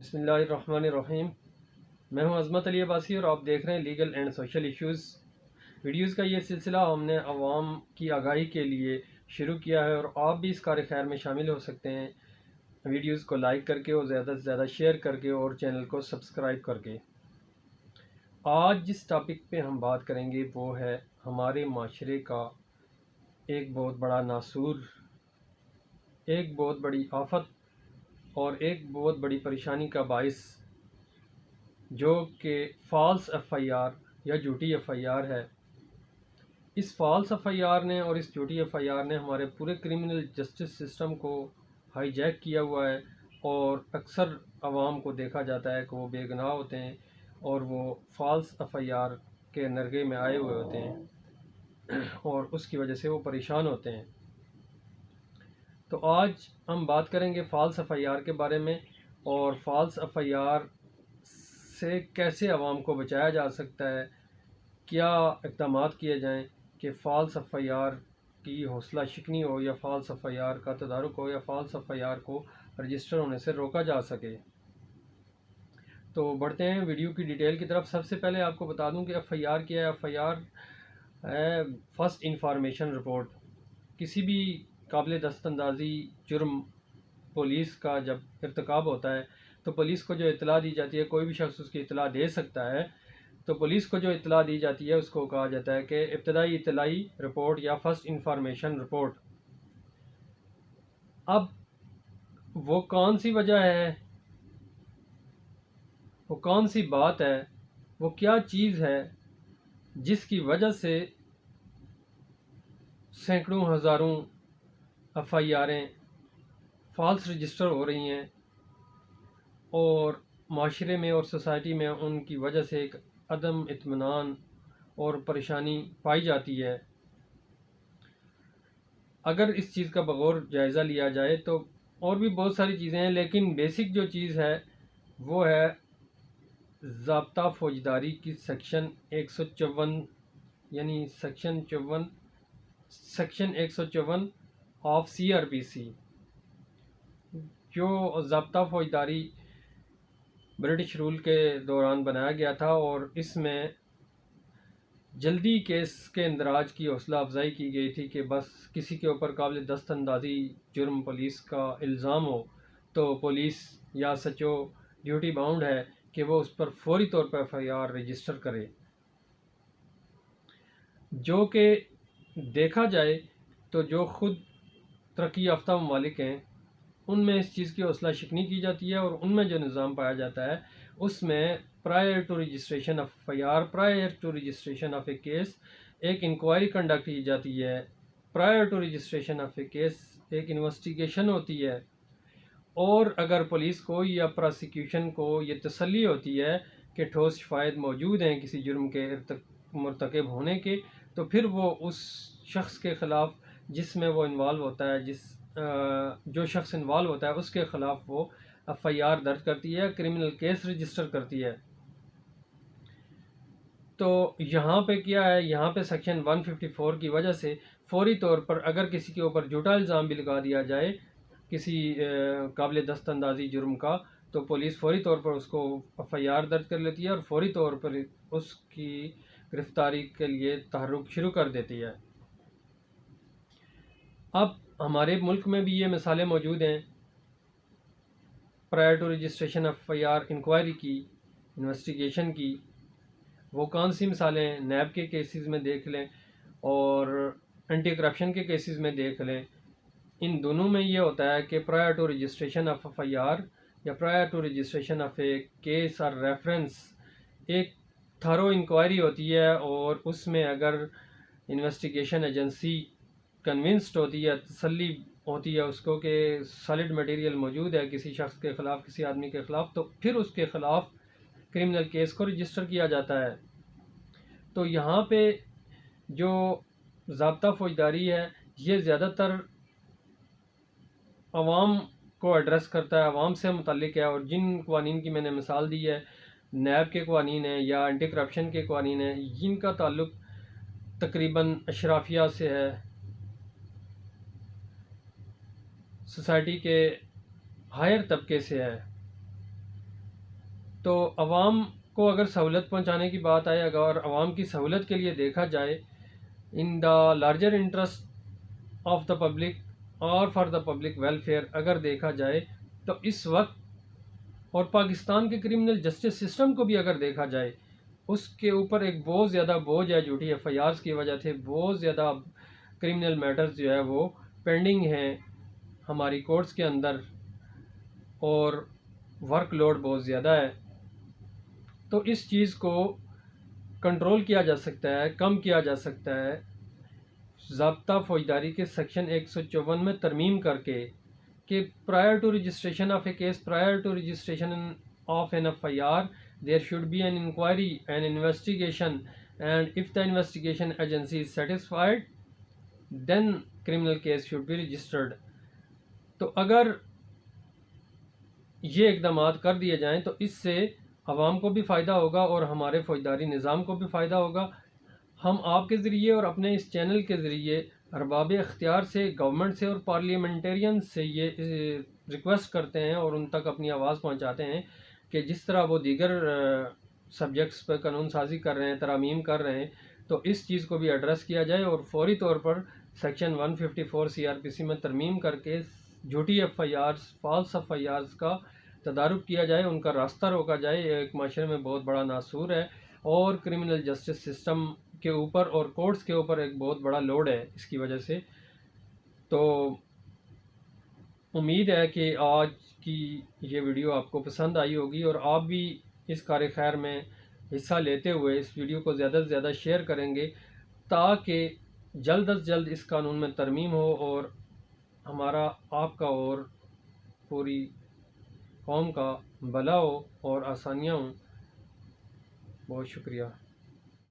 بسم اللہ الرحمن الرحیم۔ میں ہوں عظمت علی عباسی اور آپ دیکھ رہے ہیں legal and social issues videos کا یہ سلسلہ ہم نے عوام کی آگاہی کے لیے شروع کیا ہے، اور آپ بھی اس کار خیر میں شامل ہو سکتے ہیں ویڈیوز کو لائک کر کے اور زیادہ سے زیادہ شیئر کر کے اور چینل کو سبسکرائب کر کے۔ آج جس ٹاپک پہ ہم بات کریں گے وہ ہے ہمارے معاشرے کا ایک بہت بڑا ناسور، ایک بہت بڑی آفت اور ایک بہت بڑی پریشانی کا باعث، جو کہ فالس ایف آئی آر یا جھوٹی ایف آئی آر ہے۔ اس فالس ایف آئی آر نے اور اس جھوٹی ایف آئی آر نے ہمارے پورے کرمنل جسٹس سسٹم کو ہائی جیک کیا ہوا ہے، اور اکثر عوام کو دیکھا جاتا ہے کہ وہ بے گناہ ہوتے ہیں اور وہ فالس ایف آئی آر کے نرغے میں آئے ہوئے ہوتے ہیں اور اس کی وجہ سے وہ پریشان ہوتے ہیں۔ تو آج ہم بات کریں گے فالس ایف آئی آر کے بارے میں، اور فالس ایف آئی آر سے کیسے عوام کو بچایا جا سکتا ہے، کیا اقدامات کیے جائیں کہ فالس ایف آئی آر کی حوصلہ شکنی ہو، یا فالس ایف آئی آر کا تدارک ہو، یا فالس ایف آئی آر کو رجسٹر ہونے سے روکا جا سکے۔ تو بڑھتے ہیں ویڈیو کی ڈیٹیل کی طرف۔ سب سے پہلے آپ کو بتا دوں کہ ایف آئی آر کیا ہے۔ ایف آئی آر ہے فرسٹ انفارمیشن رپورٹ۔ کسی بھی قابل دست اندازی جرم پولیس کا جب ارتکاب ہوتا ہے تو پولیس کو جو اطلاع دی جاتی ہے، کوئی بھی شخص اس کی اطلاع دے سکتا ہے، تو پولیس کو جو اطلاع دی جاتی ہے اس کو کہا جاتا ہے کہ ابتدائی اطلاعی رپورٹ یا فرسٹ انفارمیشن رپورٹ۔ اب وہ کون سی وجہ ہے، وہ کون سی بات ہے، وہ کیا چیز ہے جس کی وجہ سے سینکڑوں ہزاروں ایف آئی آریں فالس رجسٹر ہو رہی ہیں، اور معاشرے میں اور سوسائٹی میں ان کی وجہ سے ایک عدم اطمینان اور پریشانی پائی جاتی ہے۔ اگر اس چیز کا بغور جائزہ لیا جائے تو اور بھی بہت ساری چیزیں ہیں، لیکن بیسک جو چیز ہے وہ ہے ضابطہ فوجداری کی سیکشن 154، یعنی section 154 of C R P C. جو ضابطہ فوجداری برٹش رول کے دوران بنایا گیا تھا، اور اس میں جلدی کیس کے اندراج کی حوصلہ افزائی کی گئی تھی کہ بس کسی کے اوپر قابل دست اندازی جرم پولیس کا الزام ہو تو پولیس یا ایس ایچ او ڈیوٹی باؤنڈ ہے کہ وہ اس پر فوری طور پر ایف آئی آر رجسٹر کرے۔ جو کہ دیکھا جائے تو جو خود ترقی یافتہ ممالک ہیں ان میں اس چیز کی حوصلہ شکنی کی جاتی ہے، اور ان میں جو نظام پایا جاتا ہے اس میں prior to registration of F I R, prior to registration of a case ایک انکوائری کنڈکٹ کی جاتی ہے، prior to registration of a case ایک انویسٹیگیشن ہوتی ہے، اور اگر پولیس کو یا پراسیکیوشن کو یہ تسلی ہوتی ہے کہ ٹھوس شواہد موجود ہیں کسی جرم کے مرتکب ہونے کے، تو پھر وہ اس شخص کے خلاف جس میں وہ انوالو ہوتا ہے، جو شخص انوالو ہوتا ہے اس کے خلاف وہ ایف آئی آر درج کرتی ہے، کرمنل کیس رجسٹر کرتی ہے۔ تو یہاں پہ کیا ہے، یہاں پہ سیکشن 154 کی وجہ سے فوری طور پر اگر کسی کے اوپر جھوٹا الزام بھی لگا دیا جائے کسی قابل دست اندازی جرم کا، تو پولیس فوری طور پر اس کو ایف آئی آر درج کر لیتی ہے اور فوری طور پر اس کی گرفتاری کے لیے تحرک شروع کر دیتی ہے۔ اب ہمارے ملک میں بھی یہ مثالیں موجود ہیں پرائر ٹو رجسٹریشن ایف آئی آر انکوائری کی، انویسٹیگیشن کی۔ وہ کون سی مثالیں ہیں؟ نیب کے کیسز میں دیکھ لیں اور اینٹی کرپشن کے کیسز میں دیکھ لیں۔ ان دونوں میں یہ ہوتا ہے کہ prior to registration of F I R یا prior to registration of a case اور ریفرنس ایک تھرو انکوائری ہوتی ہے، اور اس میں اگر انویسٹیگیشن ایجنسی کنونسڈ ہوتی ہے، تسلی ہوتی ہے اس کو کہ سالڈ مٹیریل موجود ہے کسی شخص کے خلاف، کسی آدمی کے خلاف، تو پھر اس کے خلاف کرمنل کیس کو رجسٹر کیا جاتا ہے۔ تو یہاں پہ جو ضابطہ فوجداری ہے یہ زیادہ تر عوام کو ایڈریس کرتا ہے، عوام سے متعلق ہے، اور جن قوانین کی میں نے مثال دی ہے، نیب کے قوانین ہیں یا اینٹی کرپشن کے قوانین ہیں، جن کا تعلق تقریباً اشرافیہ سے ہے، سوسائٹی کے ہائر طبقے سے ہے۔ تو عوام کو اگر سہولت پہنچانے کی بات آئے، اگر عوام کی سہولت کے لیے دیکھا جائے، in the larger interest of the public اور فار دا پبلک ویلفیئر اگر دیکھا جائے، تو اس وقت اور پاکستان کے کرمنل جسٹس سسٹم کو بھی اگر دیکھا جائے، اس کے اوپر ایک بہت زیادہ بوجھ ہے جھوٹی ایف آئی آرز کی وجہ سے، بہت زیادہ کرمنل میٹرز جو ہے وہ پینڈنگ ہیں ہماری کورٹس کے اندر، اور ورک لوڈ بہت زیادہ ہے۔ تو اس چیز کو کنٹرول کیا جا سکتا ہے، کم کیا جا سکتا ہے ضابطہ فوجداری کے سیکشن 154 میں ترمیم کر کے، کہ prior to registration of a case, prior to registration of an FIR, there should be an inquiry, an investigation, and if the investigation agency is satisfied, then criminal case should be registered۔ تو اگر یہ اقدامات کر دیے جائیں تو اس سے عوام کو بھی فائدہ ہوگا اور ہمارے فوجداری نظام کو بھی فائدہ ہوگا۔ ہم آپ کے ذریعے اور اپنے اس چینل کے ذریعے ارباب اختیار سے، گورنمنٹ سے اور پارلیمنٹرین سے یہ ریکویسٹ کرتے ہیں اور ان تک اپنی آواز پہنچاتے ہیں کہ جس طرح وہ دیگر سبجیکٹس پر قانون سازی کر رہے ہیں، ترامیم کر رہے ہیں، تو اس چیز کو بھی ایڈریس کیا جائے اور فوری طور پر سیکشن 154 CRPC میں ترمیم کر کے جھوٹی ایف آئی آرز، فالس ایف آئی آرز کا تدارک کیا جائے، ان کا راستہ روکا جائے۔ یہ ایک معاشرے میں بہت بڑا ناسور ہے اور کرمنل جسٹس سسٹم کے اوپر اور کورٹس کے اوپر ایک بہت بڑا لوڈ ہے اس کی وجہ سے۔ تو امید ہے کہ آج کی یہ ویڈیو آپ کو پسند آئی ہوگی اور آپ بھی اس کار خیر میں حصہ لیتے ہوئے اس ویڈیو کو زیادہ سے زیادہ شیئر کریں گے، تاکہ جلد از جلد اس قانون میں ترمیم ہو اور ہمارا، آپ کا اور پوری قوم کا بھلا ہو اور آسانیاں ہوں۔ بہت شکریہ۔